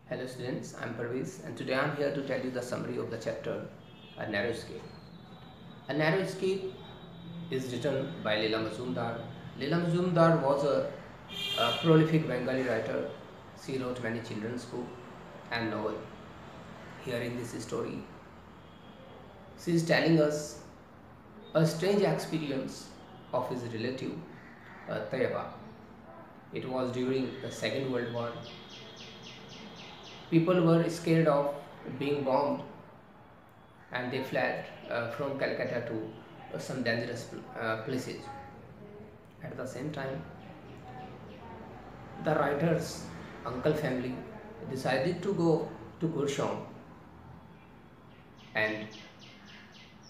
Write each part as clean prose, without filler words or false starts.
Hello students, I am Parvez and today I am here to tell you the summary of the chapter A Narrow Escape. A Narrow Escape is written by Leela Majumdar. Leela Majumdar was a prolific Bengali writer. She wrote many children's books and novels. Here in this story, she is telling us a strange experience of his relative Tayeba. It was during the Second World War. People were scared of being bombed and they fled from Calcutta to some dangerous places. At the same time, the writer's uncle family decided to go to Kursham, and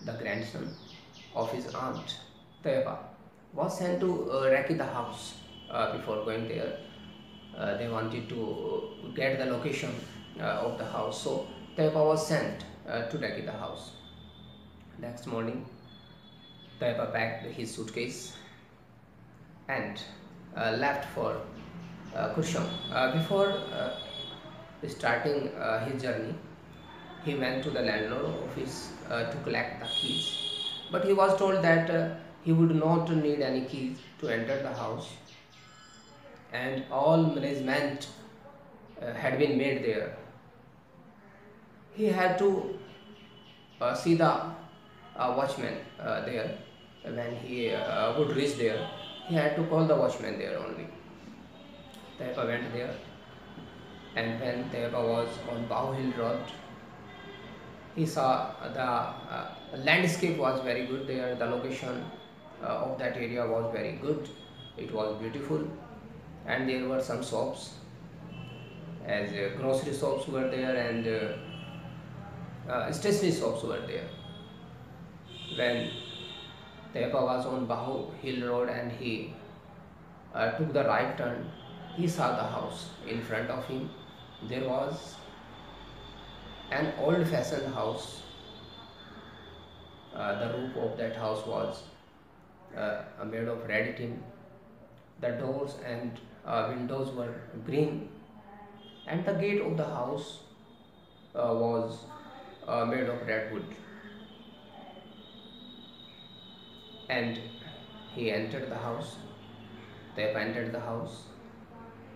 the grandson of his aunt Tayeba was sent to Raki the house. Before going there, they wanted to get the location of the house, so Tayeba was sent to Raki the house. Next morning, Tayeba packed his suitcase and left for Kursham. Before starting his journey, he went to the landlord office to collect the keys. But he was told that he would not need any keys to enter the house, and all management had been made there. He had to see the watchman there. When he would reach there, he had to call the watchman there only. Tayeba went there, and when Tayeba was on Bow Hill Road, he saw the landscape was very good there. The location of that area was very good. It was beautiful, and there were some shops, as grocery shops were there, and stationery shops were there. When Tayeba was on Bahu Hill Road and he took the right turn, he saw the house. In front of him there was an old-fashioned house. The roof of that house was made of red tin. The doors and windows were green, and the gate of the house was made of red wood. And he entered the house. They entered the house.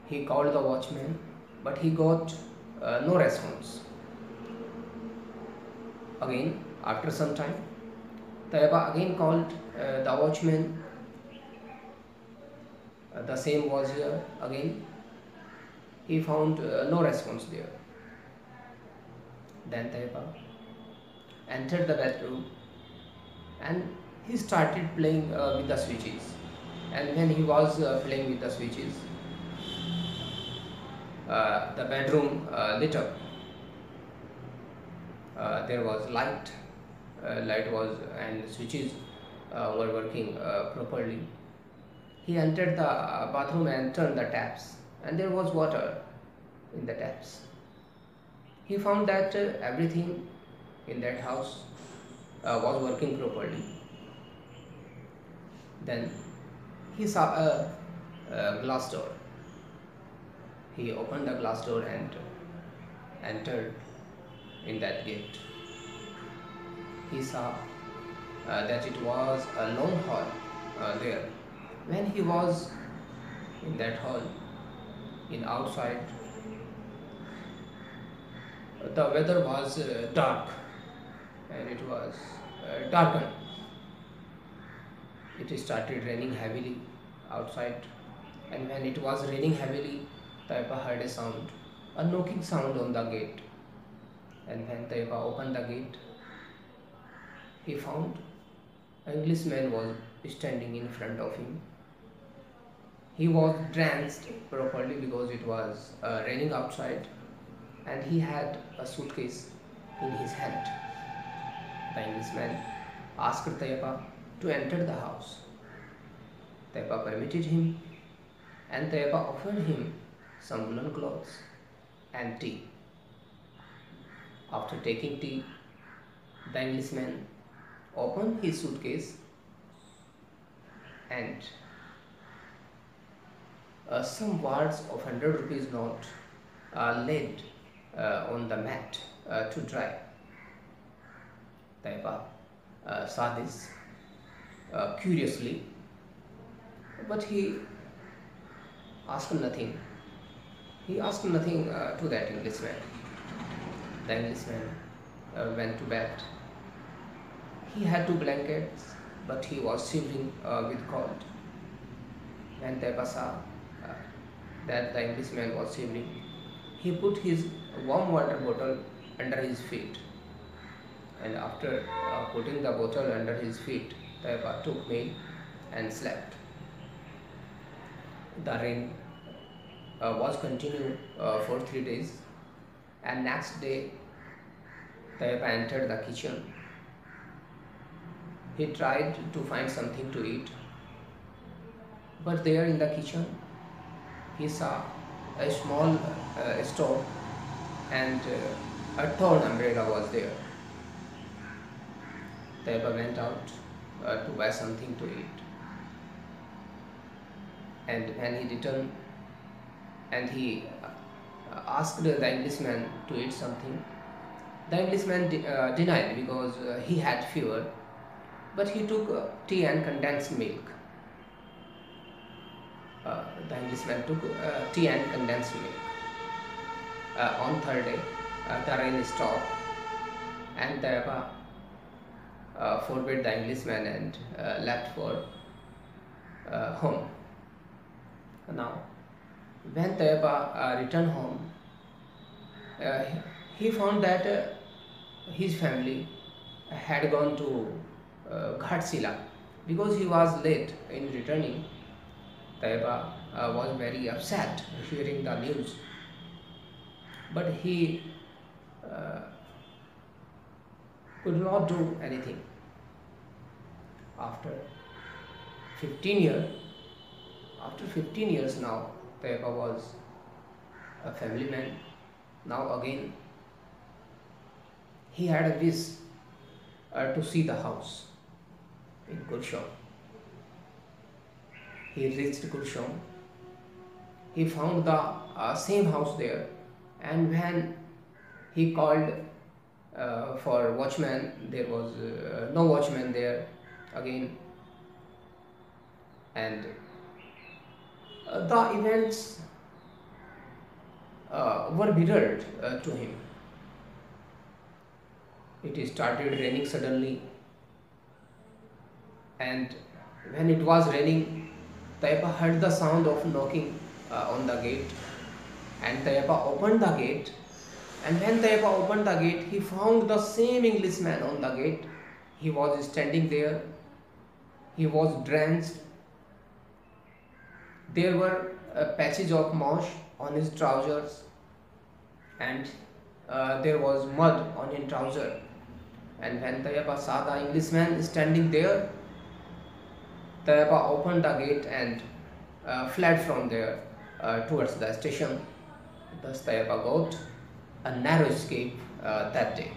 He called the watchman, but he got no response. Again, after some time, Tayeba again called the watchman. The same was here again. He found no response there. Then Tayeba entered the bedroom and he started playing with the switches. And when he was playing with the switches, the bedroom lit up. There was light. Light was and switches were working properly. He entered the bathroom and turned the taps, and there was water in the taps. He found that everything in that house was working properly. Then he saw a glass door. He opened the glass door and entered in that gate. He saw that it was a long hall there. When he was in that hall, in outside, the weather was dark and it was darkened. It started raining heavily outside, and when it was raining heavily, Tayeba heard a sound, a knocking sound on the gate. And when Tayeba opened the gate, he found an Englishman was standing in front of him. He was drenched properly because it was raining outside, and he had a suitcase in his hand. The Englishman asked Tayeba to enter the house. Tayeba permitted him, and Tayeba offered him some woolen clothes and tea. After taking tea, the Englishman opened his suitcase and some words of 100 rupees note laid on the mat to dry. Taipa saw this curiously, but he asked nothing. He asked nothing to that Englishman. The Englishman went to bed. He had two blankets, but he was shivering with cold. When Taipa saw that the Englishman was shivering, he put his warm water bottle under his feet. And after putting the bottle under his feet, Taipa took meal and slept. The rain was continued for 3 days, and next day Taipa entered the kitchen. He tried to find something to eat, but there in the kitchen he saw a small stove and a torn umbrella was there. Taipa went out to buy something to eat, and when he returned and he asked the Englishman to eat something, the Englishman denied because he had fever, but he took tea and condensed milk. The Englishman took tea and condensed milk. On third day, the rain stopped, and Taipa forbade the Englishman and left for home. Now, when Taipa returned home, he found that his family had gone to Ghatsila. Because he was late in returning, Taipa was very upset hearing the news, but he could not do anything. After 15 years now, Taipa was a family man. Now again, he had a wish to see the house in Gulshan. He reached Gulshan. He found the same house there, and when he called for watchman, there was no watchman there again, and the events were mirrored to him. It started raining suddenly, and when it was raining, Taipa heard the sound of knocking on the gate, and Taipa opened the gate. And when Taipa opened the gate, he found the same Englishman on the gate. He was standing there. He was drenched. There were patches of moss on his trousers, and there was mud on his trouser. And when Taipa saw the Englishman standing there, Taipa opened the gate and fled from there towards the station. Thus Taipa got a narrow escape that day.